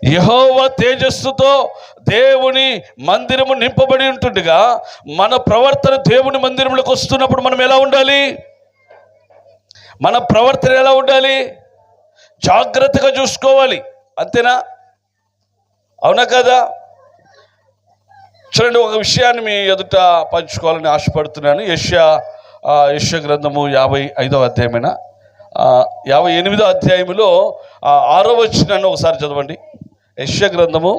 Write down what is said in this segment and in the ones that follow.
యెహోవా తేజస్సుతో దేవుని మందిరము నింపబడి ఉంటుండగా మన ప్రవర్తన దేవుని మందిరంలోకి వస్తున్నప్పుడు మనం ఎలా ఉండాలి? మన ప్రవర్తన ఎలా ఉండాలి? జాగ్రత్తగా చూసుకోవాలి. అంతేనా? అవునా కదా? చూడండి, ఒక విషయాన్ని మీ ఎదుట పంచుకోవాలని ఆశపడుతున్నాను. యెషయా గ్రంథము 55వ అధ్యాయమైన 58వ అధ్యాయములో 6వ వచనాన్ని ఒకసారి చదవండి. యెషయా గ్రంథము,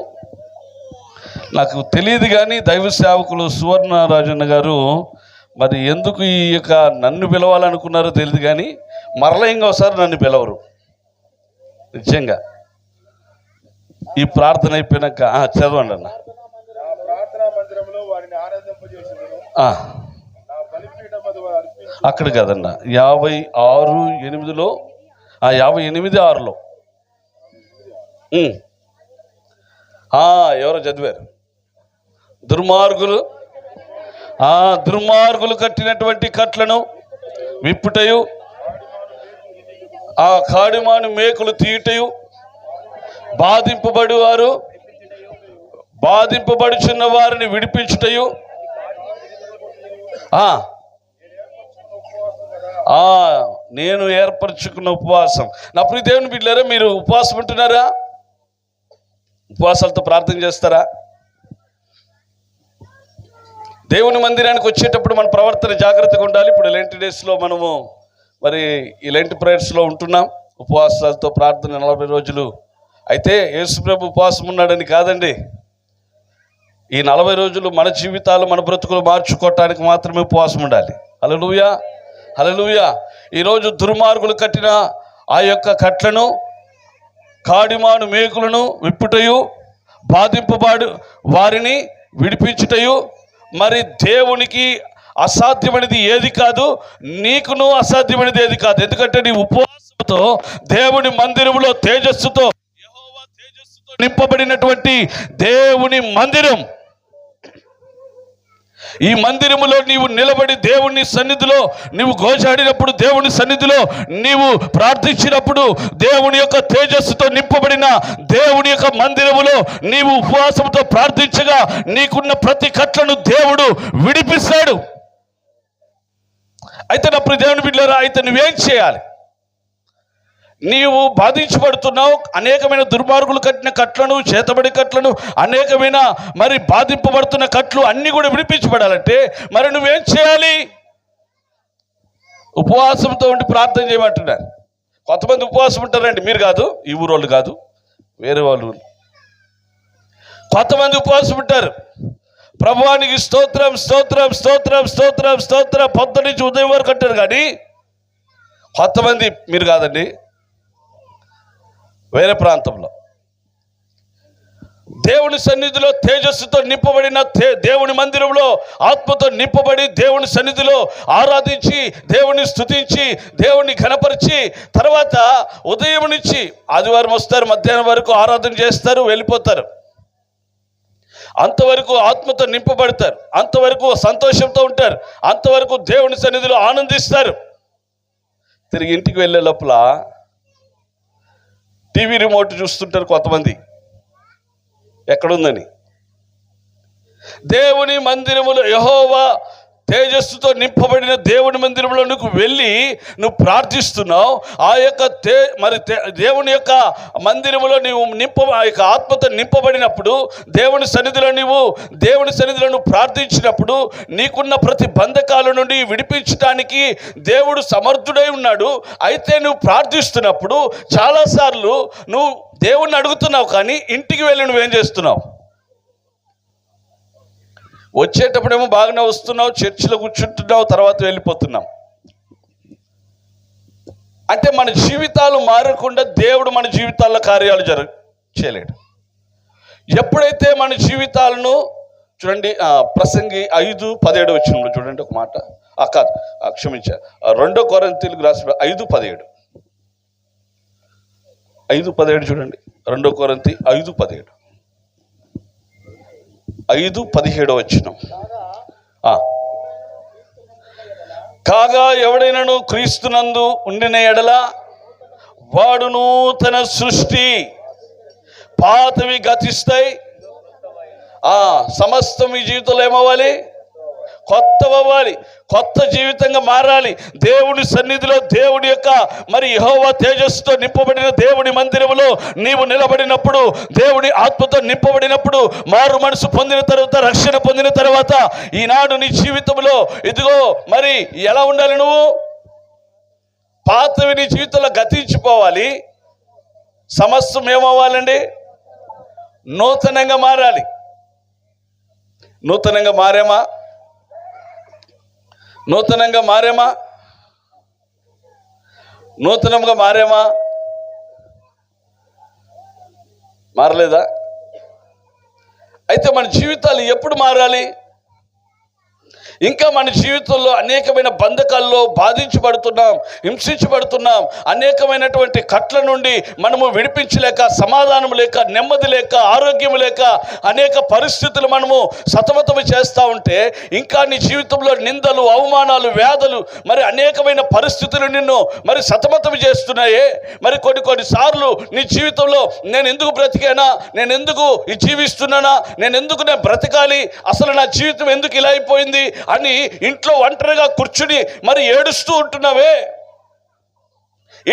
నాకు తెలియదు కానీ దైవ సేవకులు సువర్ణరాజన్న గారు మరి ఎందుకు ఈ యొక్క నన్ను పిలవాలనుకున్నారో తెలియదు కానీ మరలా ఇంకోసారి నన్ను పిలవరు. నిజంగా ఈ ప్రార్థన అయిపోయినాక చదవండి అన్న. అక్కడ కదన్న 56:8లో 58:6లో ఎవరో చదివారు. దుర్మార్గులు కట్టినటువంటి కట్లను విప్పుటయు, ఆ కాడిమాను మేకులు తీయుటయు, బాధింపబడుచున్న వారిని విడిపించుటయు, నేను ఏర్పరచుకున్న ఉపవాసం. నా ప్రియ దేవుని బిడ్డలారా, మీరు ఉపవాసం ఉంటున్నారా? ఉపవాసాలతో ప్రార్థన చేస్తారా? దేవుని మందిరానికి వచ్చేటప్పుడు మన ప్రవర్తన జాగ్రత్తగా ఉండాలి. ఇప్పుడు లెంట్ డేస్లో మనము మరి ఈ లెంట్ ప్రేయర్స్లో ఉంటున్నాం. ఉపవాసాలతో ప్రార్థన 40 రోజులు. అయితే యేసుప్రభు ఉపవాసం ఉన్నాడని కాదండి. ఈ 40 రోజులు మన జీవితాలు, మన బ్రతుకులు మార్చుకోవటానికి మాత్రమే ఉపవాసం ఉండాలి. హల్లెలూయా, హల్లెలూయా. ఈరోజు దుర్మార్గులు కట్టిన ఆ యొక్క కట్లను, కాడిమాను మేకులను విప్పుటయు, బాధింపబడు వారిని విడిపించుటయు, మరి దేవునికి అసాధ్యమైనది ఏది కాదు, నీకును అసాధ్యమైనది ఏది కాదు. ఎందుకంటే నీ ఉపవాసంతో దేవుని మందిరంలో తేజస్సుతో, యెహోవా తేజస్సుతో నింపబడినటువంటి దేవుని మందిరం. ఈ మందిరములో నీవు నిలబడి దేవుని సన్నిధిలో నీవు గోజాడినప్పుడు, దేవుని సన్నిధిలో నీవు ప్రార్థించినప్పుడు, దేవుని యొక్క తేజస్సుతో నింపబడిన దేవుని యొక్క మందిరములో నీవు ఉపవాసంతో ప్రార్థించగా నీకున్న ప్రతి కట్లను దేవుడు విడిపిస్తాడు. అయితే నా ప్రియ దేవుని బిడ్డలారా, అయితే నువ్వేం చేయాలి? నీవు బాధించబడుతున్నావు. అనేకమైన దుర్మార్గులు కట్టిన కట్లను, చేతబడి కట్లను, అనేకమైన మరి బాధింపబడుతున్న కట్లు అన్నీ కూడా విడిపించబడాలంటే మరి నువ్వేం చేయాలి? ఉపవాసంతో ఉండి ప్రార్థన చేయమంటున్నారు. కొంతమంది ఉపవాసం ఉంటారండి. మీరు కాదు, ఈ ఊరోళ్ళు కాదు, వేరే వాళ్ళు. కొంతమంది ఉపవాసం ఉంటారు. ప్రభువానికి స్తోత్రం స్తోత్రం స్తోత్రం స్తోత్రం స్తోత్రం పొద్దు నుంచి ఉదయం వరకు అంటారు. కానీ కొంతమంది, మీరు కాదండి, వేరే ప్రాంతంలో దేవుని సన్నిధిలో తేజస్సుతో నింపబడిన దేవుని మందిరంలో ఆత్మతో నింపబడి దేవుని సన్నిధిలో ఆరాధించి, దేవుని స్తుతించి, దేవుని ఘనపరిచి, తర్వాత ఉదయం నుంచి ఆదివారం వస్తారు, మధ్యాహ్నం వరకు ఆరాధన చేస్తారు, వెళ్ళిపోతారు. అంతవరకు ఆత్మతో నింపబడతారు, అంతవరకు సంతోషంతో ఉంటారు, అంతవరకు దేవుని సన్నిధిలో ఆనందిస్తారు. తిరిగి ఇంటికి వెళ్ళే లోపల టీవీ రిమోట్ చూస్తుంటారు కొంతమంది, ఎక్కడుందని. దేవుని మందిరములో, యెహోవా తేజస్సుతో నింపబడిన దేవుని మందిరంలో నువ్వు వెళ్ళి నువ్వు ప్రార్థిస్తున్నావు. ఆ యొక్క దేవుని యొక్క మందిరములో నీవు ఆ యొక్క ఆత్మతో నింపబడినప్పుడు, దేవుని సన్నిధిలో నువ్వు ప్రార్థించినప్పుడు నీకున్న ప్రతి బంధకాల నుండి విడిపించడానికి దేవుడు సమర్థుడై ఉన్నాడు. అయితే నువ్వు ప్రార్థిస్తున్నప్పుడు చాలాసార్లు నువ్వు దేవుణ్ణి అడుగుతున్నావు, కానీ ఇంటికి వెళ్ళి నువ్వేం చేస్తున్నావు? వచ్చేటప్పుడేమో బాగానే వస్తున్నావు, చర్చిలో కూర్చుంటున్నావు, తర్వాత వెళ్ళిపోతున్నావు. అంటే మన జీవితాలు మారకుండా దేవుడు మన జీవితాల్లో కార్యాలు చేయలేడు. ఎప్పుడైతే మన జీవితాలను చూడండి, ప్రసంగి 5:17 వచ్చిన చూడండి ఒక మాట. కాదు, క్షమించా, 2 కొరింథీయులకు రాసిన 5:17 చూడండి. 2 కొరింథీ 5:17 5:17 వచనం. కాగా ఎవడైనాను క్రీస్తునందు ఉండిన ఎడల వాడు నూతన సృష్టి, పాతవి గతిస్తాయి, సమస్తం ఈ జీవితంలో ఏమవ్వాలి? కొత్తవ్వాలి, కొత్త జీవితంగా మారాలి. దేవుని సన్నిధిలో దేవుడి యొక్క యెహోవా తేజస్సుతో నింపబడిన దేవుని మందిరములో నీవు నిలబడినప్పుడు, దేవుని ఆత్మతో నింపబడినప్పుడు, మారు మనసు పొందిన తర్వాత, రక్షణ పొందిన తర్వాత, ఈనాడు నీ జీవితంలో ఇదిగో ఎలా ఉండాలి? నువ్వు పాతవి నీ జీవితంలో గతించిపోవాలి, సమస్తం ఏమవ్వాలండి? నూతనంగా మారాలి. నూతనంగా మారేమా? నూతనంగా మారేమా? నూతనంగా మారేమా? మారలేదా? అయితే మన జీవితాలు ఎప్పుడు మారాలి? ఇంకా మన జీవితంలో అనేకమైన బంధకాల్లో బాధించబడుతున్నాం, హింసించబడుతున్నాం. అనేకమైనటువంటి కట్ల నుండి మనము విడిపించలేక, సమాధానం లేక, నెమ్మది లేక, ఆరోగ్యం లేక, అనేక పరిస్థితులు మనము సతమతము చేస్తూ ఉంటే, ఇంకా నీ జీవితంలో నిందలు, అవమానాలు, వ్యాధులు, అనేకమైన పరిస్థితులు నిన్ను సతమతం చేస్తున్నాయే. కొన్నిసార్లు నీ జీవితంలో నేను ఎందుకు బ్రతికానా, నేను ఎందుకు జీవిస్తున్నానా, నేను బ్రతకాలి, అసలు నా జీవితం ఎందుకు ఇలా అయిపోయింది అని ఇంట్లో ఒంటరిగా కూర్చుని ఏడుస్తూ ఉంటున్నావే.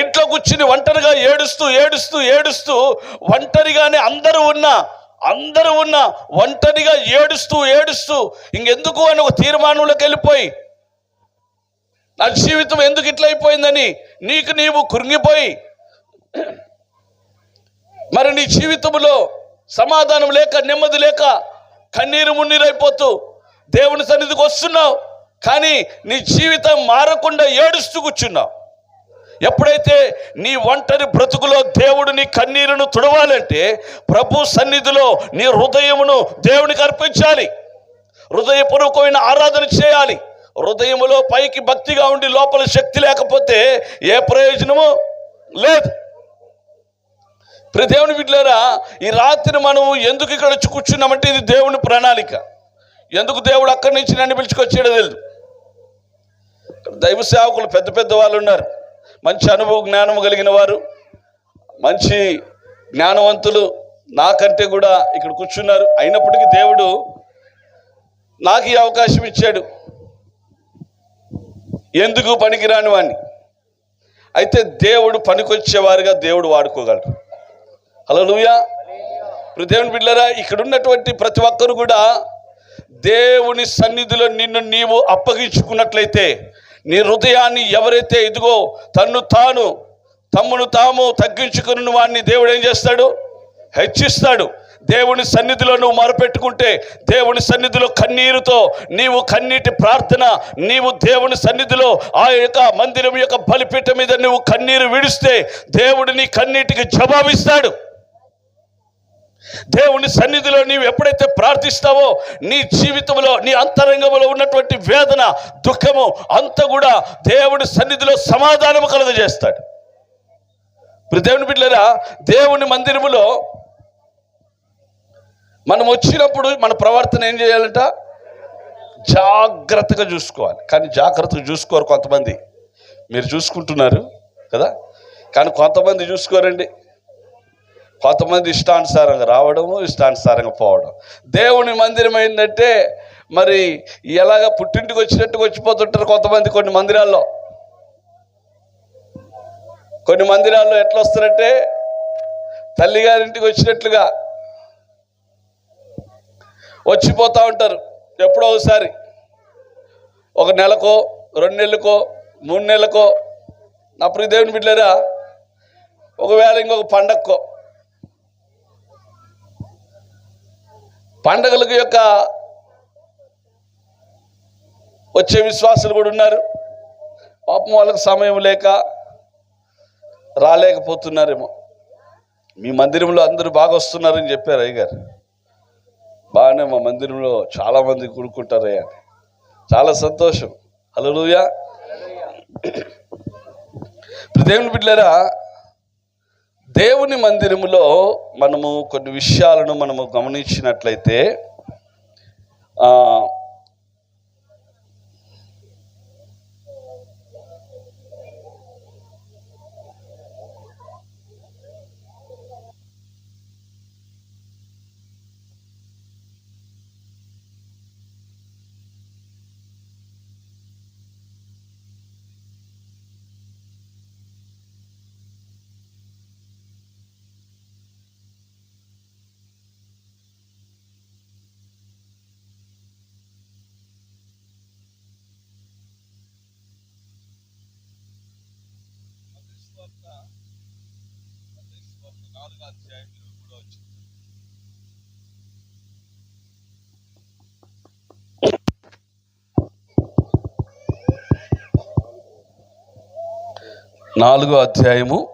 ఇంట్లో కూర్చుని ఒంటరిగా ఏడుస్తూ ఒంటరిగానే అందరూ ఉన్నా ఒంటరిగా ఏడుస్తూ ఇంకెందుకు అని ఒక తీర్మానంలోకి వెళ్ళిపోయి, నా జీవితం ఎందుకు ఇట్లా అయిపోయిందని నీవు కృంగిపోయి, నీ జీవితంలో సమాధానం లేక, నెమ్మది లేక, కన్నీరు మున్నీరైపోతూ దేవుని సన్నిధికి వస్తున్నావు, కానీ నీ జీవితం మారకుండా ఏడుస్తూ కూర్చున్నావు. ఎప్పుడైతే నీ ఒంటరి బ్రతుకులో దేవుడు నీ కన్నీరును తుడవాలంటే, ప్రభు సన్నిధిలో నీ హృదయమును దేవునికి అర్పించాలి, హృదయపూర్వకమైన ఆరాధన చేయాలి. హృదయములో పైకి భక్తిగా ఉండి లోపల శక్తి లేకపోతే ఏ ప్రయోజనము లేదు. దేవుని బిడ్డలారా, ఈ రాత్రి మనం ఎందుకు ఇక్కడ వచ్చి కూర్చున్నామంటే, ఇది దేవుని ప్రణాళిక. ఎందుకు దేవుడు అక్కడి నుంచి నన్ను పిలుచుకొచ్చాడో తెలియదు. దైవ సేవకులు పెద్ద పెద్ద వాళ్ళు ఉన్నారు, మంచి అనుభవ జ్ఞానం కలిగిన వారు, మంచి జ్ఞానవంతులు, నాకంటే కూడా ఇక్కడ కూర్చున్నారు. అయినప్పటికీ దేవుడు నాకు ఈ అవకాశం ఇచ్చాడు, ఎందుకు పనికిరాని వాడిని. అయితే దేవుడు పనికొచ్చేవారుగా దేవుడు వాడుకోగలరు. హల్లెలూయా. దేవుని బిడ్డలారా, ఇక్కడ ఉన్నటువంటి ప్రతి ఒక్కరు కూడా దేవుని సన్నిధిలో నిన్ను నీవు అప్పగించుకున్నట్లయితే, నీ హృదయాన్ని ఎవరైతే ఇదిగో తమ్మును తాము తగ్గించుకుని వాడిని దేవుడు ఏం చేస్తాడు? హెచ్చిస్తాడు. దేవుని సన్నిధిలో నువ్వు మొరపెట్టుకుంటే, దేవుని సన్నిధిలో కన్నీరుతో నీవు కన్నీటి ప్రార్థన, నీవు దేవుని సన్నిధిలో ఆ యొక్క మందిరం యొక్క బలిపీఠం మీద నువ్వు కన్నీరు విడిస్తే, దేవుడు నీ కన్నీటికి జవాబిస్తాడు. దేవుని సన్నిధిలో నీవు ఎప్పుడైతే ప్రార్థిస్తావో, నీ జీవితంలో, నీ అంతరంగంలో ఉన్నటువంటి వేదన, దుఃఖము అంతా కూడా దేవుని సన్నిధిలో సమాధానము కలుగజేస్తాడు. దేవుని బిడ్డలారా, దేవుని మందిరములో మనం వచ్చినప్పుడు మన ప్రవర్తన ఏం చేయాలంట? జాగ్రత్తగా చూసుకోవాలి. కానీ జాగ్రత్తగా చూసుకోరు కొంతమంది. మీరు చూసుకుంటున్నారు కదా, కానీ కొంతమంది చూసుకోరండి. కొంతమంది ఇష్టానుసారంగా రావడము, ఇష్టానుసారంగా పోవడం. దేవుని మందిరం ఏంటంటే ఎలాగ పుట్టింటికి వచ్చినట్టుగా వచ్చిపోతుంటారు కొంతమంది. కొన్ని మందిరాల్లో ఎట్లా వస్తారంటే, తల్లిగారింటికి వచ్చినట్లుగా వచ్చిపోతూ ఉంటారు. ఎప్పుడో ఒకసారి, ఒక నెలకో, 2 నెలలకో, 3 నెలలకో. నా ప్రియ దేవుని బిడ్డలారా, ఒకవేళ ఇంకొక పండగలకు యొక్క వచ్చే విశ్వాసులు కూడా ఉన్నారు. పాపం వాళ్ళకి సమయం లేక రాలేకపోతున్నారేమో. మీ మందిరంలో అందరూ బాగా వస్తున్నారని చెప్పారు అయ్యగారు. బాగానే, మా మందిరంలో చాలామంది కూడుకుంటారయ్యా, చాలా సంతోషం. హల్లెలూయా. దేవుని బిడ్డలారా, దేవుని మందిరములో మనము కొన్ని విషయాలను మనము గమనించినట్లయితే, 4వ అధ్యాయము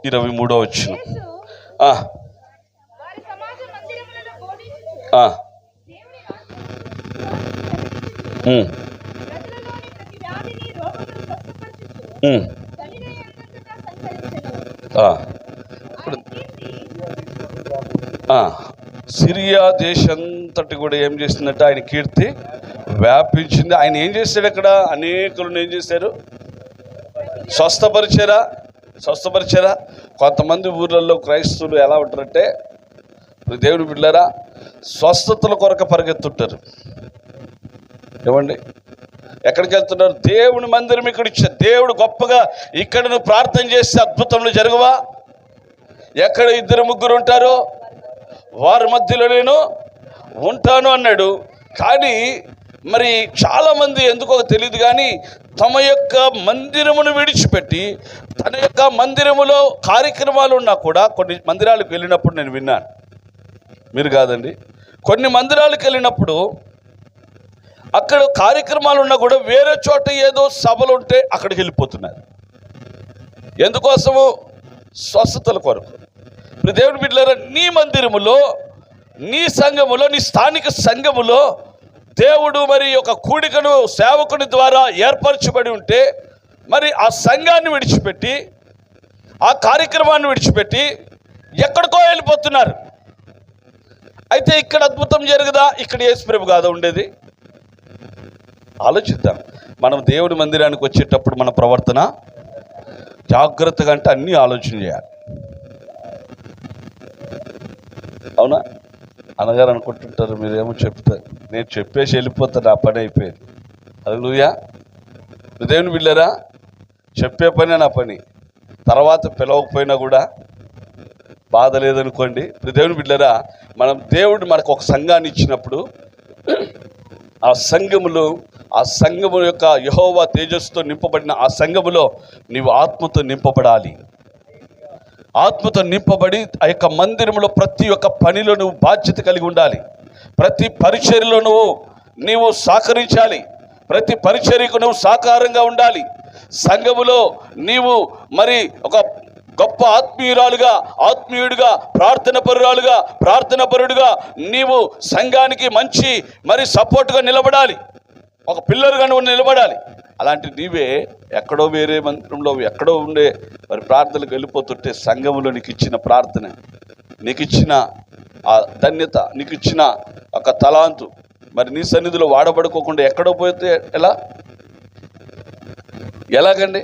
23వ వచనం. సిరియా దేశంతటి కూడా ఏం చేసిందంటే ఆయన కీర్తి వ్యాపించింది. ఆయన ఏం చేశాడు? అక్కడ అనేకులను ఏం చేశారు? స్వస్థపరిచారా. కొంతమంది ఊర్లలో క్రైస్తవులు ఎలా ఉంటారంటే, దేవుని బిడ్డలారా, స్వస్థతల కొరకు పరిగెత్తుంటారు. ఏమండి, ఎక్కడికి వెళ్తున్నారు? దేవుని మందిరం ఇక్కడ ఇచ్చా. దేవుడు గొప్పగా ఇక్కడ నువ్వు ప్రార్థన చేస్తే అద్భుతములు జరగవా? ఎక్కడ 2-3 ఉంటారో వారి మధ్యలో నేను ఉంటాను అన్నాడు. కానీ మరి చాలామంది ఎందుకో తెలియదు కానీ తమ యొక్క మందిరమును విడిచిపెట్టి తన యొక్క మందిరములో కార్యక్రమాలు ఉన్నా కూడా, కొన్ని మందిరాలకు వెళ్ళినప్పుడు నేను విన్నాను, మీరు కాదండి, కొన్ని మందిరాలకు వెళ్ళినప్పుడు అక్కడ కార్యక్రమాలు ఉన్నా కూడా వేరే చోట ఏదో సభలు ఉంటే అక్కడికి వెళ్ళిపోతున్నారు. ఎందుకోసము? స్వస్థతల కొరకు. దేవుని బిడ్డలారా, నీ మందిరములో, నీ సంఘములో, నీ స్థానిక సంఘములో దేవుడు మరి ఒక కూడికను సేవకుని ద్వారా ఏర్పరచబడి ఉంటే, మరి ఆ సంఘాన్ని విడిచిపెట్టి, ఆ కార్యక్రమాన్ని విడిచిపెట్టి ఎక్కడికో వెళ్ళిపోతున్నారు. అయితే ఇక్కడ అద్భుతం జరగదా? ఇక్కడ యేసుప్రభు కాదా ఉండేది? ఆలోచిద్దాం. మనం దేవుడి మందిరానికి వచ్చేటప్పుడు మన ప్రవర్తన జాగ్రత్తగా, అంటే అన్నీ ఆలోచన చేయాలి. అవునా? అనగారు అనుకుంటుంటారు, మీరేమో చెప్తారు, నేను చెప్పేసి వెళ్ళిపోతాను, నా పని అయిపోయింది. హల్లెలూయా. దేవుని బిడ్డలారా, చెప్పే పనే నా పని. తర్వాత పిలవకపోయినా కూడా బాధ లేదనుకోండి. దేవుని బిడ్డలారా, దేవుడు మనకు ఒక సంఘాన్ని ఇచ్చినప్పుడు ఆ సంఘము యొక్క యెహోవా తేజస్సుతో నింపబడిన ఆ సంఘములో నీవు ఆత్మతో నింపబడాలి. ఆత్మతో నింపబడి ఆ యొక్క మందిరంలో ప్రతి ఒక్క పనిలో నువ్వు బాధ్యత కలిగి ఉండాలి. ప్రతి పరిచర్యలో నీవు సహకరించాలి. ప్రతి పరిచర్యకు నువ్వు సహకారంగా ఉండాలి. సంఘములో నీవు మరి ఒక గొప్ప ఆత్మీయుడిగా ప్రార్థనపరుడుగా నీవు సంఘానికి మంచి మరి సపోర్ట్గా నిలబడాలి. ఒక పిల్లర్గా నువ్వు నిలబడాలి. అలాంటి నీవే ఎక్కడో వేరే మందిరంలో ఎక్కడో ఉండే మరి ప్రార్థనలకు వెళ్ళిపోతుంటే, సంఘములో నీకు ఇచ్చిన ప్రార్థన, నీకు ఇచ్చిన ఆ ధన్యత, నీకు ఇచ్చిన ఒక తలాంతు మరి నీ సన్నిధిలో వాడబడుకోకుండా ఎక్కడో పోతే ఎలాగండి?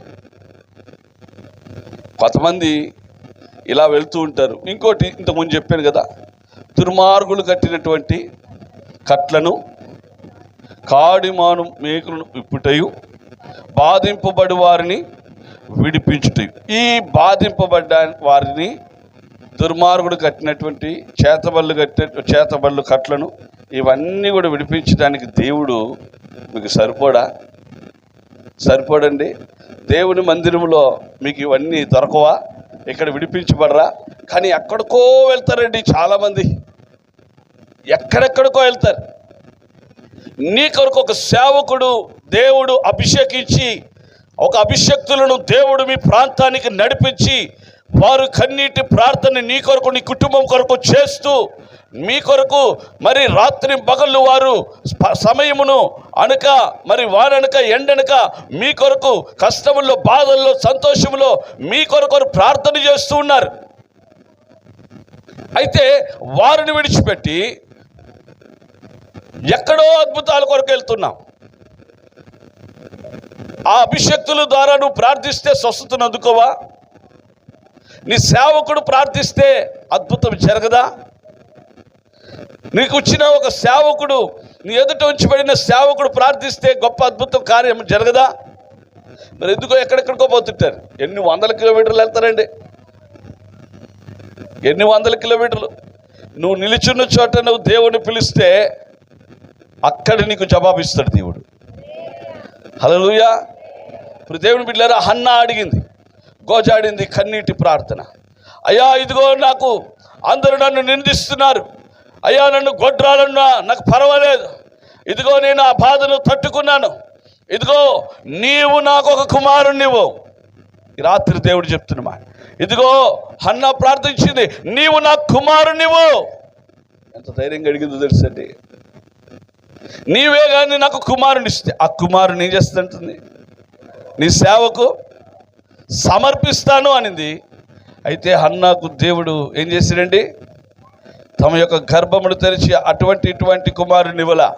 కొంతమంది ఇలా వెళ్తూ ఉంటారు. ఇంకోటి, ఇంతకుముందు చెప్పాను కదా, దుర్మార్గులు కట్టినటువంటి కట్లను, కాడిమాను మేకులను విప్పుటయు, బాధింపబడి వారిని విడిపించుటయు. ఈ బాధింపబడ్డ వారిని దుర్మార్గుడు కట్టినటువంటి చేతబళ్ళు కట్లను ఇవన్నీ కూడా విడిపించడానికి దేవుడు మీకు సరిపోడండి? దేవుని మందిరంలో మీకు ఇవన్నీ దొరకవా? ఇక్కడ విడిపించబడరా? కానీ ఎక్కడికో వెళ్తారండి చాలామంది, ఎక్కడెక్కడికో వెళ్తారు. నీ కొరకు ఒక సేవకుడు దేవుడు అభిషేకించి, ఒక అభిషక్తులను దేవుడు మీ ప్రాంతానికి నడిపించి, వారు కన్నీటి ప్రార్థన నీ కొరకు, నీ కుటుంబం కొరకు చేస్తూ, మీ కొరకు మరి రాత్రి పగళ్ళు వారు సమయమును అనక, మరి వారనక ఎండనక మీ కొరకు కష్టముల్లో, బాధల్లో, సంతోషంలో మీ కొరకు ప్రార్థన చేస్తూ ఉన్నారు. అయితే వారిని విడిచిపెట్టి ఎక్కడో అద్భుతాల కొరకు వెళ్తున్నాం. ఆ అభిషక్తుల ద్వారా నువ్వు ప్రార్థిస్తే స్వస్థతను అందుకోవా? నీ సేవకుడు ప్రార్థిస్తే అద్భుతం జరగదా? నీకు వచ్చిన ఒక సేవకుడు, నీ ఎదుట ఉంచబడిన సేవకుడు ప్రార్థిస్తే గొప్ప అద్భుతం కార్యం జరగదా? మరి ఎందుకో ఎక్కడెక్కడికో పోతుంటారు. ఎన్ని వందల కిలోమీటర్లు వెళ్తారండి, ఎన్ని వందల కిలోమీటర్లు. నువ్వు నిలిచున్న చోట నువ్వు దేవుని పిలిస్తే అక్కడ నీకు జవాబిస్తాడు దేవుడు. హల్లెలూయా. ఇప్పుడు దేవుని బిడ్డలారా, హన్నా అడిగింది, గోజాడింది కన్నీటి ప్రార్థన. అయ్యా, ఇదిగో నాకు అందరూ నన్ను నిందిస్తున్నారు, అయ్యా నన్ను గొడ్రాలన్నా నాకు పర్వాలేదు, ఇదిగో నేను ఆ బాధను తట్టుకున్నాను, ఇదిగో నీవు నాకు ఒక కుమారుణ్ణివ్వు. ఈ రాత్రి దేవుడు చెప్తున్నా, ఇదిగో హన్నా ప్రార్థించింది, నీవు నాకు కుమారుణ్ణివ్వు. ఎంత ధైర్యంగా అడిగిందో తెలుసండి. నీవే కానీ నాకు కుమారుని ఇస్తే ఆ కుమారుని ఏం చేస్తుంటుంది, నీ సేవకు సమర్పిస్తాను అనింది. అయితే హన్నాకు దేవుడు ఏం చేశాడండి, తమ యొక్క గర్భమును తెరిచి ఇటువంటి కుమారుని ఇవ్వలా.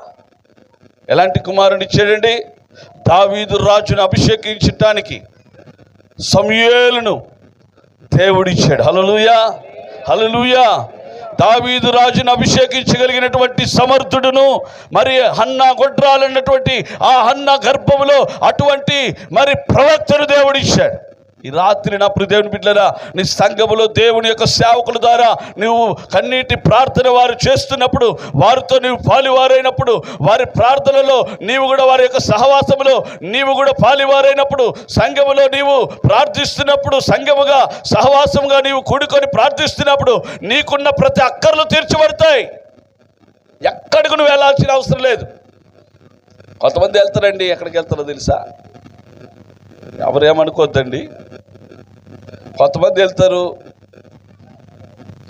ఎలాంటి కుమారుని ఇచ్చాడండి? దావీదు రాజును అభిషేకించటానికి సమూయేలును దేవుడిచ్చాడు. హల్లెలూయా, హల్లెలూయా. దావీదు రాజును అభిషేకించగలిగినటువంటి సమర్థుడును, మరి హన్నా గొడ్రాలన్నటువంటి ఆ హన్నా గర్భములో అటువంటి మరి ప్రవక్తను దేవుడిచ్చాడు. ఈ రాత్రి నా ప్రియ దేవుని బిడ్డలారా, నీ సంఘములో దేవుని యొక్క సేవకుల ద్వారా నువ్వు కన్నీటి ప్రార్థన వారు చేస్తున్నప్పుడు, వారితో నీవు పాలివారైనప్పుడు, వారి ప్రార్థనలో నీవు కూడా వారి యొక్క సహవాసములో నీవు కూడా పాలివారైనప్పుడు, సంఘములో నీవు ప్రార్థిస్తున్నప్పుడు, సంఘముగా సహవాసముగా నీవు కూడుకొని ప్రార్థిస్తున్నప్పుడు నీకున్న ప్రతి అక్కర్లు తీర్చబడతాయి. ఎక్కడికి నువ్వు వెళ్ళాల్సిన అవసరం లేదు. కొంతమంది వెళ్తారండి, ఎక్కడికి వెళ్తారో తెలుసా? ఎవరేమనుకోద్దండి. కొంతమంది వెళ్తారు,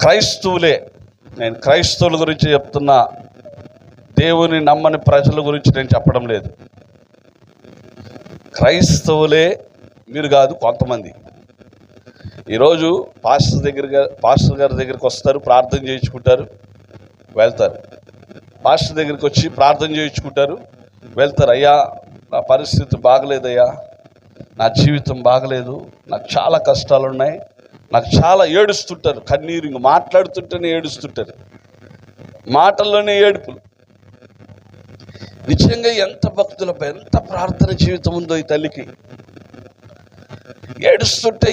క్రైస్తవులే, నేను క్రైస్తవుల గురించి చెప్తున్నా, దేవుని నమ్మని ప్రజల గురించి నేను చెప్పడం లేదు. క్రైస్తవులే మీరు కాదు, కొంతమంది ఈరోజు పాస్టర్ గారి దగ్గరికి వస్తారు, ప్రార్థన చేయించుకుంటారు, వెళ్తారు. పాస్టర్ దగ్గరికి వచ్చి ప్రార్థన చేయించుకుంటారు, వెళ్తారు. అయ్యా నా పరిస్థితి బాగలేదయ్యా, నా జీవితం బాగలేదు, నాకు చాలా కష్టాలు ఉన్నాయి, నాకు చాలా ఏడుస్తుంటారు. కన్నీరు ఇంక మాట్లాడుతుంటేనే ఏడుస్తుంటారు, మాటల్లోనే ఏడుపులు. నిజంగా ఎంత భక్తుల ఎంత ప్రార్థన జీవితం ఉందో ఈ తల్లికి. ఏడుస్తుంటే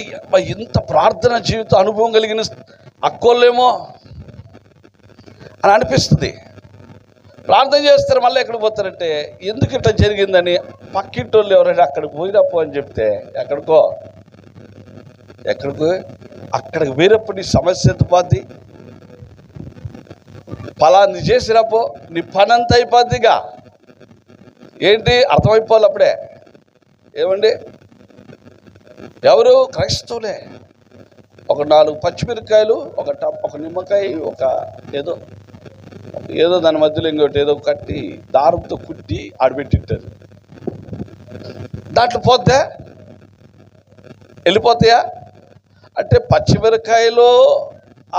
ఇంత ప్రార్థన జీవితం అనుభవం కలిగిన అక్కోళ్ళేమో అని అనిపిస్తుంది. ప్రార్థన చేస్తారు, మళ్ళీ ఎక్కడికి పోతారంటే ఎందుకు ఇట్లా జరిగిందని పక్కింటి వాళ్ళు ఎవరైనా అక్కడికి పోయినప్పు అని చెప్తే, ఎక్కడికో అక్కడికి పోయినప్పుడు నీ సమస్య ఎత్తుపోద్ది, ఫలాన్ని చేసినప్పు నీ పని అంతా అయిపోద్దిగా. ఏంటి అర్థమైపోవాలి అప్పుడే. ఏమండి, ఎవరు? క్రైస్తవులే. ఒక 4 పచ్చిమిరకాయలు, ఒక నిమ్మకాయ, ఒక ఏదో దాని మధ్యలో ఇంకోటి ఏదో కట్టి దారంతో కుట్టి ఆడబెట్టింటారు. దాంట్లో పోతే వెళ్ళిపోతాయా అంటే పచ్చిమిరకాయలో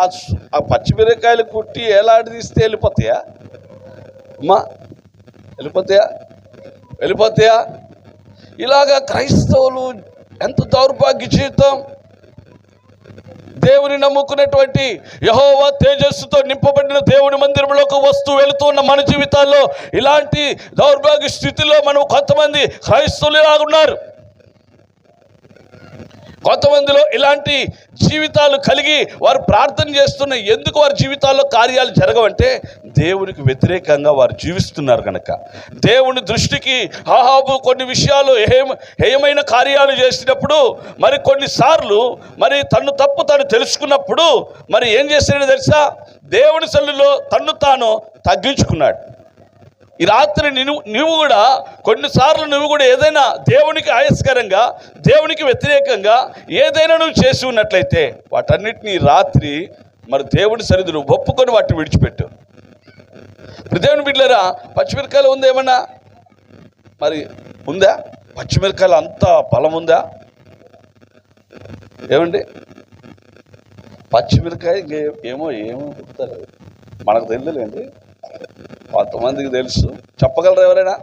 ఆ పచ్చిమిరకాయలు కుట్టి ఏలాడి తీస్తే వెళ్ళిపోతాయా అమ్మా? వెళ్ళిపోతాయా? ఇలాగా క్రైస్తవులు ఎంత దౌర్భాగ్య జీవితం. దేవుని నమ్ముకున్నటువంటి యెహోవా తేజస్సుతో నింపబడిన దేవుని మందిరంలోకి వస్తూ వెళుతున్న మన జీవితాల్లో ఇలాంటి దౌర్భాగ్య స్థితిలో మనం కొంతమంది క్రైస్తవులుగా ఉన్నారు. కొంతమందిలో ఇలాంటి జీవితాలు కలిగి వారు ప్రార్థన చేస్తున్న, ఎందుకు వారి జీవితాల్లో కార్యాలు జరగవంటే దేవునికి వ్యతిరేకంగా వారు జీవిస్తున్నారు కనుక. దేవుని దృష్టికి ఆహాబు కొన్ని విషయాలు హేయమైన కార్యాలు చేసినప్పుడు, మరి కొన్నిసార్లు మరి తప్పు తను తెలుసుకున్నప్పుడు మరి ఏం చేశాడో తెలుసా? దేవుని సన్నిధిలో తన్ను తాను తగ్గించుకున్నాడు. ఈ రాత్రి నువ్వు కూడా కొన్నిసార్లు నువ్వు కూడా ఏదైనా దేవునికి ఆయస్కరంగా, దేవునికి వ్యతిరేకంగా ఏదైనా నువ్వు చేసి ఉన్నట్లయితే వాటన్నిటినీ రాత్రి మరి దేవుని సన్నిధిలో ఒప్పుకొని వాటిని విడిచిపెట్టు. దేవుని బిడ్డలారా, పచ్చిమిరకాయలు ఉందా ఏమన్నా? మరి ఉందా? పచ్చిమిరకాయలు అంత బలం ఉందా? ఏమండి, పచ్చిమిరకాయ ఏమో చెప్తారు, మనకు తెలియదులేండి, కొంతమందికి తెలుసు. చెప్పగలరు ఎవరైనా?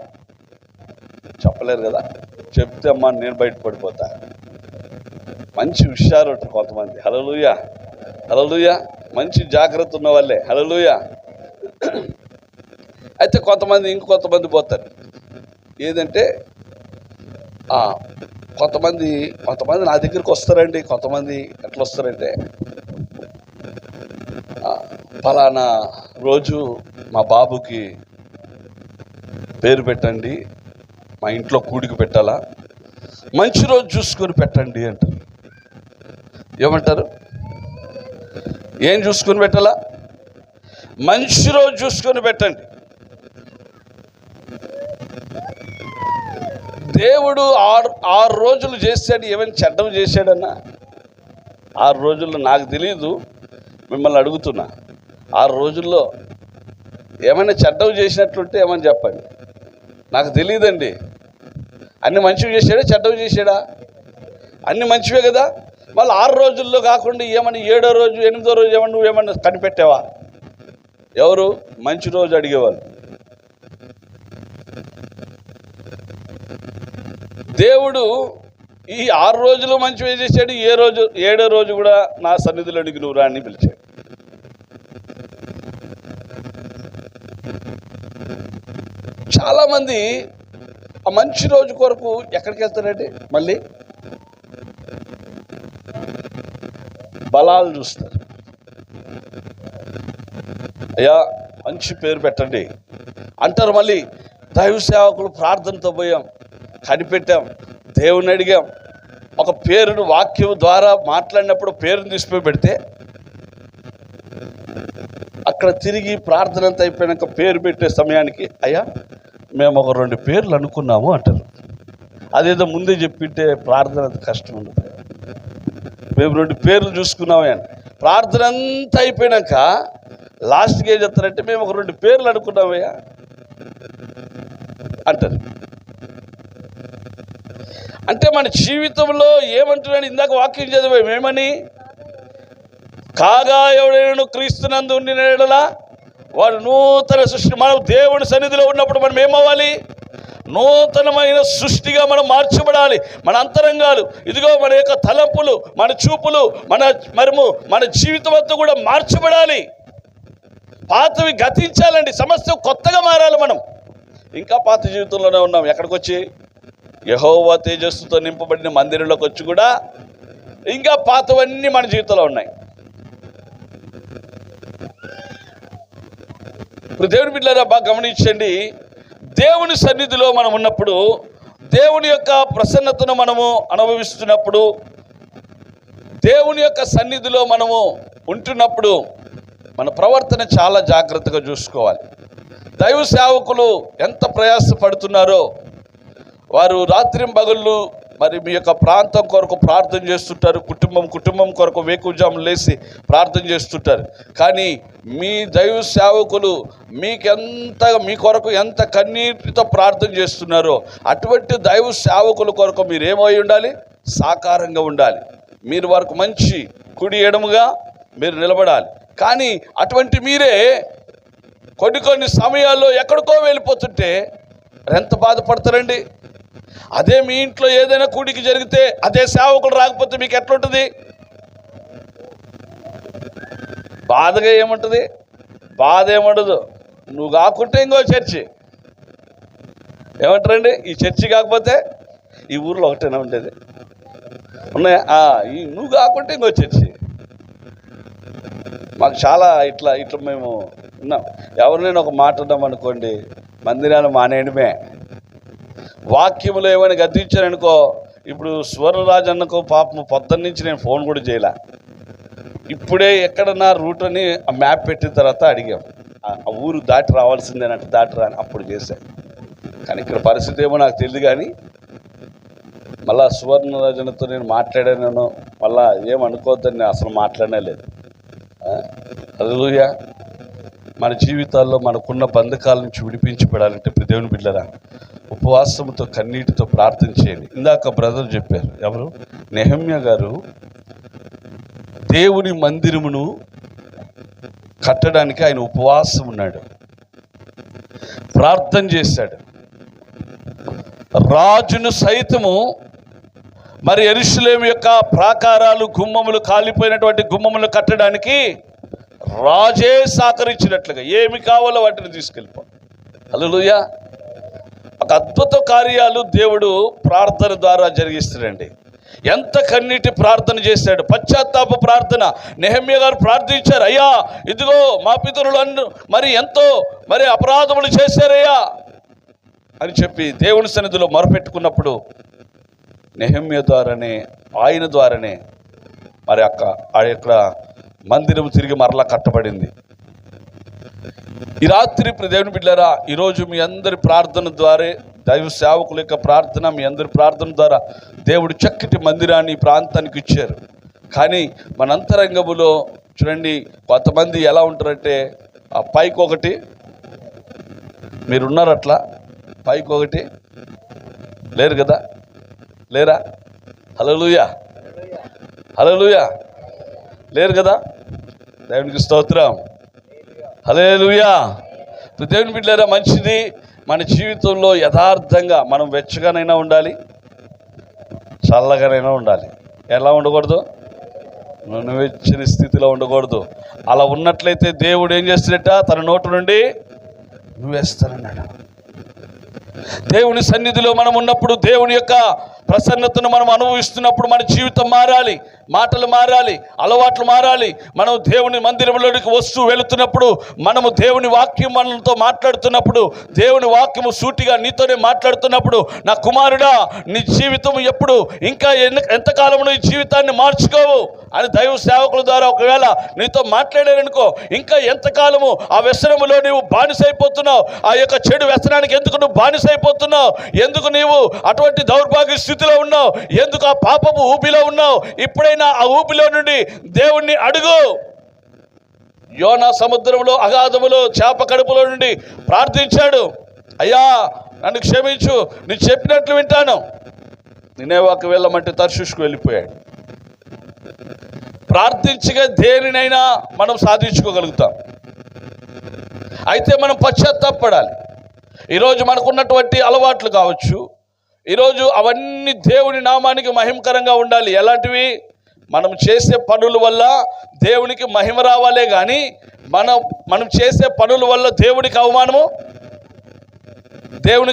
చెప్పలేరు కదా. చెప్తే అమ్మా నేను బయటపడిపోతా. మంచి హుషారు ఉంటారు కొంతమంది. హల్లెలూయా, హల్లెలూయా. మంచి జాగ్రత్త ఉన్న వాళ్ళే. హల్లెలూయా. అయితే ఇంకొంతమంది పోతారు. ఏదంటే కొంతమంది నా దగ్గరికి వస్తారండి. కొంతమంది ఎట్లా వస్తారంటే, ఫలానా రోజు మా బాబుకి పేరు పెట్టండి, మా ఇంట్లో కూడికి పెట్టాలా, మంచి రోజు చూసుకొని పెట్టండి అంటారు. ఏమంటారు? ఏం చూసుకొని పెట్టాలా? మంచి రోజు చూసుకొని పెట్టండి. దేవుడు 6 రోజులు చేశాడు, ఏమైనా చెడ్డం చేశాడన్నా? 6 రోజుల్లో నాకు తెలియదు, మిమ్మల్ని అడుగుతున్నా. 6 రోజుల్లో ఏమైనా చెడ్డవి చేసినట్లుంటే ఏమని చెప్పండి. నాకు తెలియదండి. అన్ని మంచివి చేశాడా, చెడ్డవి చేశాడా? అన్ని మంచివే కదా. మళ్ళీ 6 రోజుల్లో కాకుండా ఏమన్నా 7వ రోజు 8వ రోజు ఏమన్నా నువ్వేమన్నా కనిపెట్టావా? ఎవరు మంచి రోజు అడిగేవాళ్ళు? దేవుడు ఈ 6 రోజులు మంచివే చేశాడు. 7వ రోజు కూడా నా సన్నిధిలో అడిగి నువ్వు రాని పిలిచాడు. చాలామంది ఆ మంచి రోజు కొరకు ఎక్కడికి వెళ్తారండి? మళ్ళీ బలాలు చూస్తారు. అయ్యా మంచి పేరు పెట్టండి అంటారు. మళ్ళీ దైవ సేవకులు ప్రార్థనతో పోయాం, కనిపెట్టాం, దేవుని అడిగాం, ఒక పేరును వాక్యం ద్వారా మాట్లాడినప్పుడు పేరును తీసుకుపోయి పెడితే అక్కడ తిరిగి ప్రార్థన అంతా అయిపోయాక పేరు పెట్టే సమయానికి అయ్యా మేము ఒక 2 పేర్లు అనుకున్నాము అంటారు. అదేదో ముందే చెప్పింటే ప్రార్థన అంత కష్టం ఉండదు. మేము 2 పేర్లు చూసుకున్నామే అని ప్రార్థన అంతా అయిపోయాక లాస్ట్కి ఏం చెప్తారంటే మేము ఒక 2 పేర్లు అనుకున్నామయ్యా అంటారు. అంటే మన జీవితంలో ఏమంటున్నాడు? ఇందాక వాక్యం చదివాం, ఏమని? కాగా ఎవడైనా క్రీస్తునందు ఉండిన యెడల వాడు నూతన సృష్టి. మనం దేవుని సన్నిధిలో ఉన్నప్పుడు మనం ఏమవ్వాలి? నూతనమైన సృష్టిగా మనం మార్చబడాలి. మన అంతరంగాలు, ఇదిగో మన యొక్క తలంపులు, మన చూపులు, మన జీవితం అంతా కూడా మార్చబడాలి. పాతవి గతించాలండి, సమస్య కొత్తగా మారాలి. మనం ఇంకా పాత జీవితంలోనే ఉన్నాం. ఎక్కడికి వచ్చి? యెహోవా తేజస్సుతో నింపబడిన మందిరంలోకి వచ్చి కూడా ఇంకా పాతవన్నీ మన జీవితంలో ఉన్నాయి. ఇప్పుడు దేవుని బిడ్డలారా బాగా గమనించండి. దేవుని సన్నిధిలో మనం ఉన్నప్పుడు, దేవుని యొక్క ప్రసన్నతను మనము అనుభవిస్తున్నప్పుడు, దేవుని యొక్క సన్నిధిలో మనము ఉంటున్నప్పుడు మన ప్రవర్తన చాలా జాగ్రత్తగా చూసుకోవాలి. దైవ సేవకులు ఎంత ప్రయాసపడుతున్నారో, వారు రాత్రింబగళ్ళు మరి మీ యొక్క ప్రాంతం కొరకు ప్రార్థన చేస్తుంటారు. కుటుంబం కొరకు వేకువజామున లేచి ప్రార్థన చేస్తుంటారు. కానీ మీ దైవ సేవకులు మీ కొరకు ఎంత కన్నీటితో ప్రార్థన చేస్తున్నారో అటువంటి దైవ సేవకుల కొరకు మీరు ఏమై ఉండాలి? సాకారంగా ఉండాలి. మీరు వారికి మంచి కుడి ఎడముగా మీరు నిలబడాలి. కానీ అటువంటి మీరే కొన్ని సమయాల్లో ఎక్కడికో వెళ్ళిపోతుంటే ఎంత బాధపడతారండి? అదే మీ ఇంట్లో ఏదైనా కూడికి జరిగితే అదే సేవకులు రాకపోతే మీకు ఎట్లుంటుంది? బాధగా ఏముంటుంది? బాధ ఏముండదు. నువ్వు కాకుంటే ఇంకో చర్చి. ఏమంటారండి? ఈ చర్చి కాకపోతే ఈ ఊర్లో ఒకటేనా ఉండేది? ఉన్నాయా? నువ్వు కాకుంటే ఇంకో చర్చి. మాకు చాలా ఇట్లా మేము ఉన్నాం. ఎవరినైనా ఒక మాట ఉన్నాం అనుకోండి, మందిరాలు మానేయడమే. వాక్యములు ఏమైనా గద్దించారనుకో, ఇప్పుడు సువర్ణరాజు అన్నకో పాపం పొద్దున్న నుంచి నేను ఫోన్ కూడా చేయలే. ఇప్పుడే ఎక్కడన్నా రూట్ అని ఆ మ్యాప్ పెట్టిన తర్వాత అడిగాం, ఆ ఊరు దాటి రావాల్సిందేనంటే దాటి రాని అప్పుడు చేశాను. కానీ ఇక్కడ పరిస్థితి ఏమో నాకు తెలియదు. కానీ మళ్ళా సువర్ణరాజునతో నేను మాట్లాడాను, మళ్ళా ఏమనుకోవద్దని అసలు మాట్లాడనే లేదు. హల్లెలూయా. మన జీవితాల్లో మనకున్న బంధకాల నుంచి విడిపించబడాలంటే దేవుని బిడ్డలారా ఉపవాసంతో కన్నీటితో ప్రార్థన చేయండి. ఇందాక బ్రదర్ చెప్పారు, ఎవరు? నెహెమ్యా గారు దేవుని మందిరమును కట్టడానికి ఆయన ఉపవాసం ఉన్నాడు, ప్రార్థన చేశాడు. రాజును సైతము మరి యెరూషలేము యొక్క ప్రాకారాలు, గుమ్మములు, కాలిపోయినటువంటి గుమ్మములు కట్టడానికి రాజే సహకరించినట్లుగా ఏమి కావాలో వాటిని తీసుకెళ్ళిపో. హల్లెలూయా. ఒక అద్భుత కార్యాలు దేవుడు ప్రార్థన ద్వారా జరిగిస్తాడండి. ఎంత కన్నీటి ప్రార్థన చేశాడు, పశ్చాత్తాప ప్రార్థన. నెహెమ్యా గారు ప్రార్థించారు, అయ్యా ఇదిగో మా పితరులు ఎంతో అపరాధములు చేశారయ్యా అని చెప్పి దేవుని సన్నిధిలో మొరపెట్టుకున్నప్పుడు నెహెమ్యా ద్వారానే, ఆయన ద్వారానే మరి అక్కడ మందిరం తిరిగి మరలా కట్టబడింది. ఈ రాత్రి దేవుని బిడ్డలారా, ఈరోజు మీ అందరి ప్రార్థన ద్వారా, దైవ సేవకుల యొక్క ప్రార్థన, మీ అందరి ప్రార్థన ద్వారా దేవుడు చక్కటి మందిరాన్ని ఈ ప్రాంతానికి ఇచ్చారు. కానీ మన అంతరంగములో చూడండి, కొంతమంది ఎలా ఉంటారంటే, ఆ పైకి ఒకటి, మీరున్నారు అట్లా, పైకి ఒకటి లేరు కదా, లేరా? హల్లెలూయా, హల్లెలూయా, లేరు కదా. దేవునికి స్తోత్రం, హల్లెలూయా. దేవుని బిడ్డలారా, మంచిది మన జీవితంలో యథార్థంగా మనం వెచ్చగానైనా ఉండాలి, చల్లగానైనా ఉండాలి. ఎలా ఉండకూడదు? నువ్వెచ్చని స్థితిలో ఉండకూడదు. అలా ఉన్నట్లయితే దేవుడు ఏం చేస్తాడట? తన నోటు నుండి నువ్వేస్తానన్నాడు. దేవుని సన్నిధిలో మనం ఉన్నప్పుడు, దేవుని యొక్క ప్రసన్నతను మనం అనుభవిస్తున్నప్పుడు మన జీవితం మారాలి, మాటలు మారాలి, అలవాట్లు మారాలి. మనం దేవుని మందిరంలోనికి వస్తూ వెళుతున్నప్పుడు, మనము దేవుని వాక్యం మనతో మాట్లాడుతున్నప్పుడు, దేవుని వాక్యము సూటిగా నీతోనే మాట్లాడుతున్నప్పుడు, నా కుమారుడా, నీ జీవితం ఎప్పుడు ఇంకా ఎంతకాలము నీ జీవితాన్ని మార్చుకోవు అని దైవ సేవకుల ద్వారా ఒకవేళ నీతో మాట్లాడారనుకో, ఇంకా ఎంతకాలము ఆ వ్యసనములో నీవు బానిసైపోతున్నావు? ఆ యొక్క చెడు వ్యసనానికి ఎందుకు నువ్వు బానిసైపోతున్నావు? ఎందుకు నీవు అటువంటి దౌర్భాగ్య స్థితిలో ఉన్నావు? ఎందుకు ఆ పాపపు ఊపిలో ఉన్నావు? ఇప్పుడైనా ఆ ఊపిలో నుండి దేవుణ్ణి అడుగు. యోనా సముద్రంలో అగాధములో చేప కడుపులో నుండి ప్రార్థించాడు, అయ్యా నన్ను క్షమించు, నేను చెప్పినట్లు వింటాను. నినేవాకు వెళ్ళమంటే తర్షీషుకు వెళ్ళిపోయాడు. ప్రార్థించగా దేనినైనా మనం సాధించుకోగలుగుతాం. అయితే మనం పశ్చాత్తాపడాలి. ఈరోజు మనకున్నటువంటి అలవాట్లు కావచ్చు, ఈరోజు అవన్నీ దేవుని నామానికి మహిమకరంగా ఉండాలి. ఎలాంటివి? మనం చేసే పనుల వల్ల దేవునికి మహిమ రావాలే కానీ మనం చేసే పనుల వల్ల దేవునికి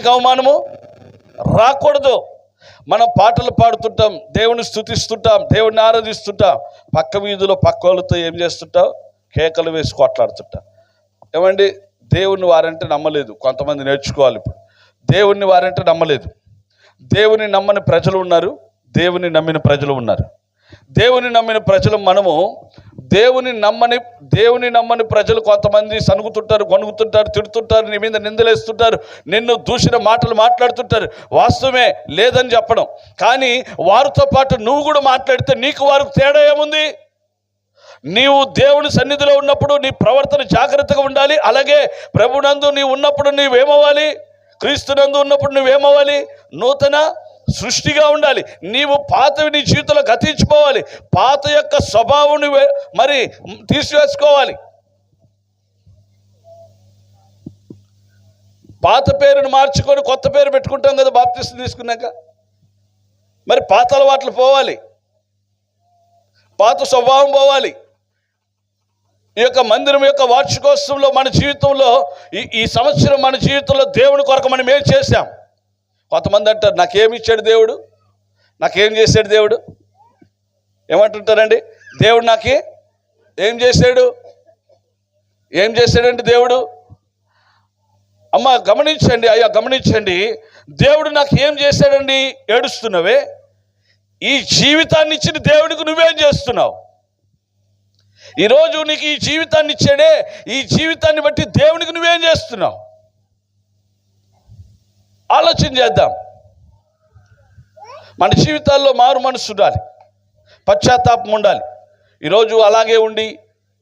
అవమానము రాకూడదు. మనం పాటలు పాడుతుంటాం, దేవుని స్తుతిస్తుంటాం, దేవుడిని ఆరాధిస్తుంటాం, పక్క వీధిలో పక్క వాళ్ళతో ఏం చేస్తుంటాం? కేకలు వేసి కొట్లాడుతుంటాం. ఏమండి, దేవుని వారంటే నమ్మలేదు. కొంతమంది నేర్చుకోవాలి. ఇప్పుడు దేవుని వారంటే నమ్మలేదు. దేవుని నమ్మని ప్రజలు ఉన్నారు, దేవుని నమ్మిన ప్రజలు ఉన్నారు. దేవుని నమ్మిన ప్రజలు మనము. దేవుని నమ్మని ప్రజలు కొంతమంది సనుగుతుంటారు, గొనుగుతుంటారు, తిడుతుంటారు, నీ మీద నిందలేస్తుంటారు, నిన్ను దూషణ మాటలు మాట్లాడుతుంటారు. వాస్తవమే, లేదని చెప్పడం. కానీ వారితో పాటు నువ్వు కూడా మాట్లాడితే నీకు వారికి తేడా ఏముంది? నీవు దేవుని సన్నిధిలో ఉన్నప్పుడు నీ ప్రవర్తన జాగ్రత్తగా ఉండాలి. అలాగే ప్రభునందు నీవు ఉన్నప్పుడు నీవేమవ్వాలి? క్రీస్తునందు ఉన్నప్పుడు నువ్వేమవ్వాలి? నూతన సృష్టిగా ఉండాలి. నీవు పాతవి నీ జీవితంలో గతించిపోవాలి. పాత యొక్క స్వభావం మరి తీసివేసుకోవాలి. పాత పేరును మార్చుకొని కొత్త పేరు పెట్టుకుంటాం కదా బాప్తిసం తీసుకున్నాక. మరి పాత అలవాట్లు పోవాలి, పాత స్వభావం పోవాలి. ఈ యొక్క మందిరం యొక్క వార్షికోత్సవంలో మన జీవితంలో ఈ సంవత్సరం మన జీవితంలో దేవుని కొరకు మనం ఏం చేశాం? కొంతమంది అంటారు, నాకేమి ఇచ్చాడు దేవుడు, నాకేం చేశాడు దేవుడు? ఏమంటుంటారండి? దేవుడు నాకు ఏం చేశాడు? ఏం చేశాడండి దేవుడు? అమ్మ గమనించండి, అయ్యా గమనించండి, దేవుడు నాకు ఏం చేశాడండి ఏడుస్తున్నవే? ఈ జీవితాన్ని ఇచ్చిన దేవుడికి నువ్వేం చేస్తున్నావు? ఈరోజు నీకు ఈ జీవితాన్ని ఇచ్చాడే, ఈ జీవితాన్ని బట్టి దేవునికి నువ్వేం చేస్తున్నావు? ఆలోచన చేద్దాం. మన జీవితాల్లో మారు మనసు ఉండాలి, పశ్చాత్తాపం ఉండాలి. ఈరోజు అలాగే ఉండి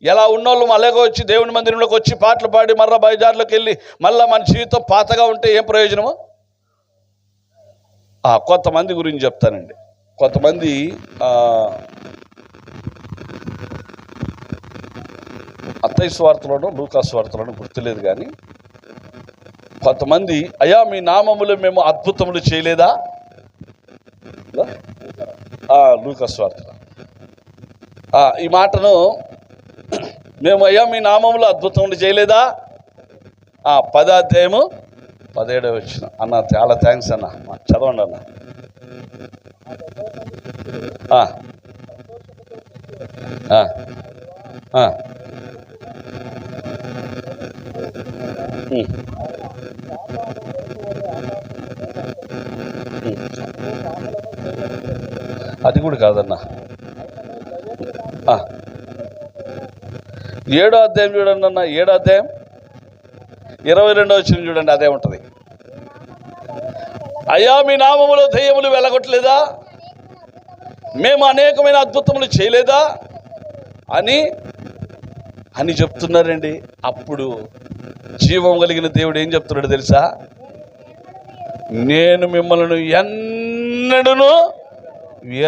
ఎలా ఉన్నోళ్ళు అలాగే వచ్చి దేవుని మందిరంలోకి వచ్చి పాటలు పాడి మళ్ళీ బయజార్లోకి వెళ్ళి మళ్ళీ మన జీవితం పాతగా ఉంటే ఏం ప్రయోజనము? కొంతమంది గురించి చెప్తానండి. కొంతమంది మత్తయి సువార్తలోనూ లూకా సువార్తలోనూ గుర్తులేదు కానీ, కొంతమంది అయ్యా మీ నామములో మేము అద్భుతములు చేయలేదా? లూకా సువార్తలో ఈ మాటను, మేము అయ్యా మీ నామములో అద్భుతములు చేయలేదా? 10వ అధ్యాయము 17వ వచనం. అన్న చాలా థ్యాంక్స్ అన్న, చదవండి అన్న. అది కూడా కాదన్నా. 7వ అధ్యాయం చూడండి అన్న, 7వ అధ్యాయం 22వ వచనం చూడండి. అదే ఉంటుంది. అయ్యా మీ నామములో దెయ్యములు వెళ్ళగొట్టలేదా, మేము అనేకమైన అద్భుతములు చేయలేదా అని అని చెప్తున్నారండి. అప్పుడు జీవం కలిగిన దేవుడు ఏం చెప్తున్నాడు తెలుసా? నేను మిమ్మల్ని ఎన్నడూను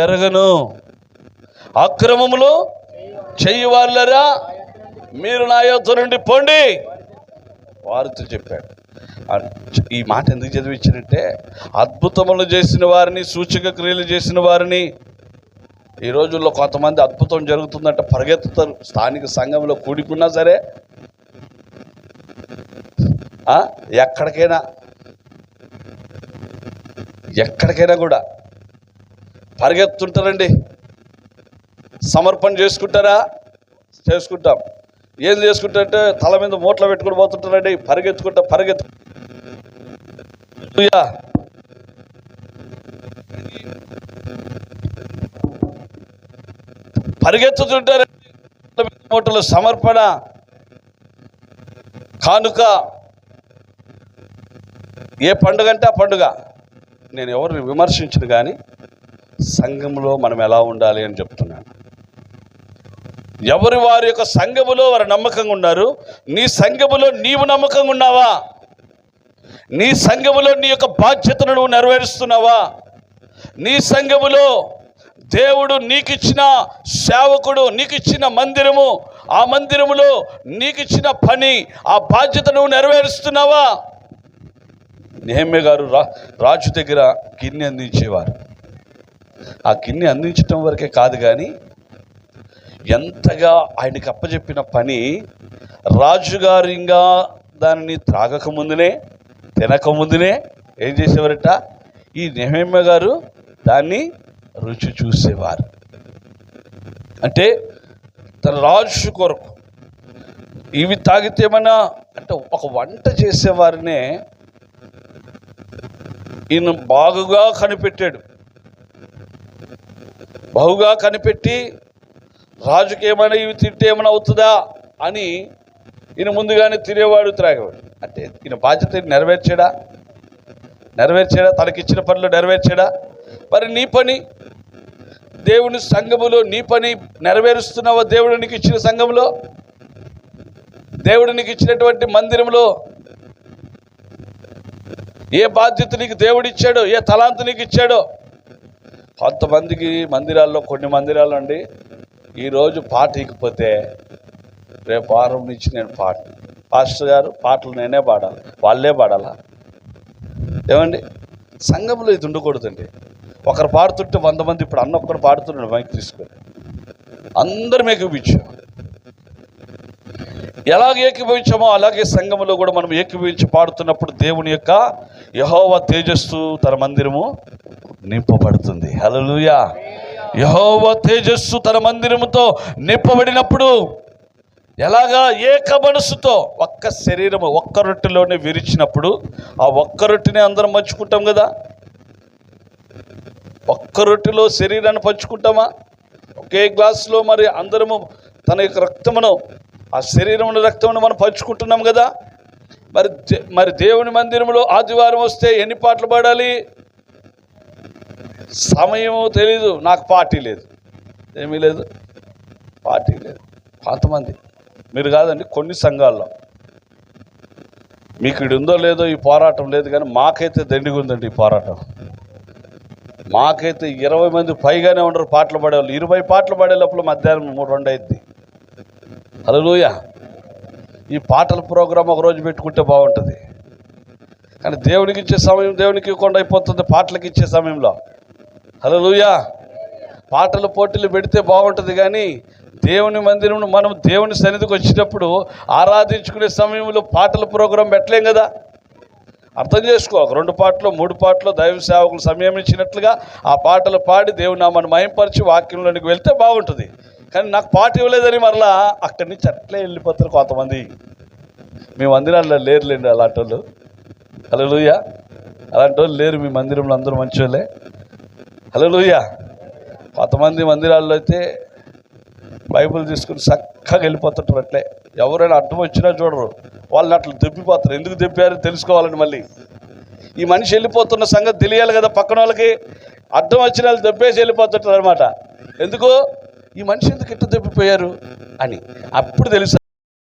ఎరగను, అక్రమములు చెయ్యవారులరా మీరు నా యొద్ద నుండి పోండి వారితో చెప్పాడు. ఈ మాట ఎందుకు చదివించారంటే, అద్భుతములు చేసిన వారిని, సూచక క్రియలు చేసిన వారిని, ఈ రోజుల్లో కొంతమంది అద్భుతం జరుగుతుందంటే పరిగెత్తుతారు. స్థానిక సంఘంలో కూడుకున్నా సరే, ఎక్కడికైనా కూడా పరిగెత్తుంటారండి. సమర్పణ చేసుకుంటారా? చేసుకుంటాం. ఏం చేసుకుంటారంటే తల మీద మూటలు పెట్టుకుని పోతుంటారండి. పరిగెత్తుతుంటారు. మూటలు సమర్పణ, కానుక, ఏ పండుగ అంటే ఆ పండుగ. నేను ఎవరిని విమర్శించను, కానీ సంఘంలో మనం ఎలా ఉండాలి అని చెప్తున్నాను. ఎవరి వారి యొక్క సంఘములో వారు నమ్మకంగా ఉన్నారు. నీ సంఘములో నీవు నమ్మకంగా ఉన్నావా? నీ సంఘములో నీ యొక్క బాధ్యతను నువ్వు నెరవేరుస్తున్నావా? నీ సంఘములో దేవుడు నీకిచ్చిన సేవకుడు, నీకిచ్చిన మందిరము, ఆ మందిరములో నీకిచ్చిన పని, ఆ బాధ్యత నువ్వు నెరవేరుస్తున్నావా? నెహెమ్యా గారు రాజు దగ్గర గిన్నె అందించేవారు. ఆ గిన్నె అందించటం వరకే కాదు, కానీ ఎంతగా ఆయనకి అప్పచెప్పిన పని, రాజుగారు ఇంకా దానిని త్రాగకముందునే, తినకముందునే ఏం చేసేవారట? ఈ నెహెమ్యా గారు దాన్ని రుచి చూసేవారు. అంటే తన రాజు కొరకు ఇవి తాగితే ఏమన్నా అంటే ఒక వంట చేసేవారినే ఈయన బాగుగా కనిపెట్టాడు. బాగుగా కనిపెట్టి రాజుకి ఏమైనా ఇవి తింటే ఏమైనా అవుతుందా అని ఈయన ముందుగానే తినేవాడు, త్రాగేవాడు. అంటే ఈయన బాధ్యత నెరవేర్చాడా? తనకిచ్చిన పనులు నెరవేర్చాడా? మరి నీ పని, దేవుని సంఘములో నీ పని నెరవేరుస్తున్నావా? దేవుడు నీకు ఇచ్చిన సంఘంలో, దేవుడు నీకు ఇచ్చినటువంటి మందిరంలో ఏ బాధ్యత నీకు దేవుడు ఇచ్చాడో, ఏ తలాంతు నీకు ఇచ్చాడో. కొంతమందికి మందిరాల్లో, కొన్ని మందిరాల్లో అండి, ఈరోజు పాట ఇకపోతే రేపు వారం నుంచి నేను పాస్టర్ గారు పాటలు నేనే పాడాలి, వాళ్ళే పాడాలా? ఏమండి, సంఘంలో ఇది ఉండకూడదండి. ఒకరు పాడుతుంటే 100 మంది, ఇప్పుడు అన్న ఒక్కడు పాడుతున్నాడు మైక్ తీసుకొని, అందరం ఏకీభవించాం. ఎలాగ ఏకీభవించామో అలాగే సంఘంలో కూడా మనం ఏకీభవించి పాడుతున్నప్పుడు దేవుని యొక్క యెహోవా తేజస్సు తన మందిరము నింపబడుతుంది. హల్లెలూయా. యెహోవా తేజస్సు తన మందిరముతో నింపబడినప్పుడు ఎలాగా? ఏక మనసుతో, ఒక్క శరీరము, ఒక్క రొట్టెలోనే విరిచినప్పుడు ఆ ఒక్క రొట్టెని అందరం పంచుకుంటాం కదా. ఒక్క రొట్టెలో శరీరాన్ని పంచుకుంటామా? ఒకే గ్లాసులో మరి అందరము తన యొక్క రక్తమును, ఆ శరీరమును రక్తమును మనం పంచుకుంటున్నాం కదా. మరి దేవుని మందిరంలో ఆదివారం వస్తే ఎన్ని పాటలు పాడాలి? సమయము తెలీదు, నాకు పార్టీ లేదు, ఏమీ లేదు, పార్టీ లేదు. కొంతమంది, మీరు కాదండి, కొన్ని సంఘాల్లో మీకు ఇది ఉందో లేదో ఈ పోరాటం లేదు, కానీ మాకైతే దండిగా ఉందండి ఈ పోరాటం. మాకైతే 20 మంది పైగానే ఉండరు పాటలు పాడేవాళ్ళు. 20 పాటలు పాడే లోపల మధ్యాహ్నం 3-2 అయింది. హల్లెలూయా. ఈ పాటల ప్రోగ్రాం ఒకరోజు పెట్టుకుంటే బాగుంటుంది, కానీ దేవునికి ఇచ్చే సమయం దేవునికి ఇవ్వకుండా అయిపోతుంది పాటలకు ఇచ్చే సమయంలో. హల్లెలూయా. పాటలు పోటీలు పెడితే బాగుంటుంది, కానీ దేవుని మందిరం మనం దేవుని సన్నిధికి వచ్చినప్పుడు ఆరాధించుకునే సమయంలో పాటల ప్రోగ్రాం పెట్టలేం కదా. అర్థం చేసుకో, 2 పాటలు 3 పాటలు దైవ సేవకులు సమయం ఇచ్చినట్లుగా ఆ పాటలు పాడి దేవుని నామాన్ని మహింపరిచి వాక్యంలోనికి వెళ్తే బాగుంటుంది. కానీ నాకు పాట ఇవ్వలేదని మరలా అక్కడి నుంచి అట్లే వెళ్ళిపోతారు కొంతమంది. మీ మందిరాల్లో లేరులేండి అలాంటి వాళ్ళు. హల్లెలూయా. అలాంటి వాళ్ళు లేరు మీ మందిరంలో, అందరూ మంచి వాళ్ళే. హల్లెలూయా. కొంతమంది మందిరాల్లో అయితే బైబిల్ తీసుకుని చక్కగా వెళ్ళిపోతుంటారు. అట్లే ఎవరైనా అడ్డం వచ్చినా చూడరు, వాళ్ళని అట్లా దెబ్బిపోతారు. ఎందుకు దెబ్బారో తెలుసుకోవాలని మళ్ళీ ఈ మనిషి వెళ్ళిపోతున్న సంగతి తెలియాలి కదా పక్కన వాళ్ళకి. అడ్డం వచ్చిన వాళ్ళు దెబ్బేసి వెళ్ళిపోతుంటారు అనమాట. ఎందుకు ఈ మనిషి ఎందుకు ఇట్ట దెబ్బిపోయారు అని. అప్పుడు తెలుసు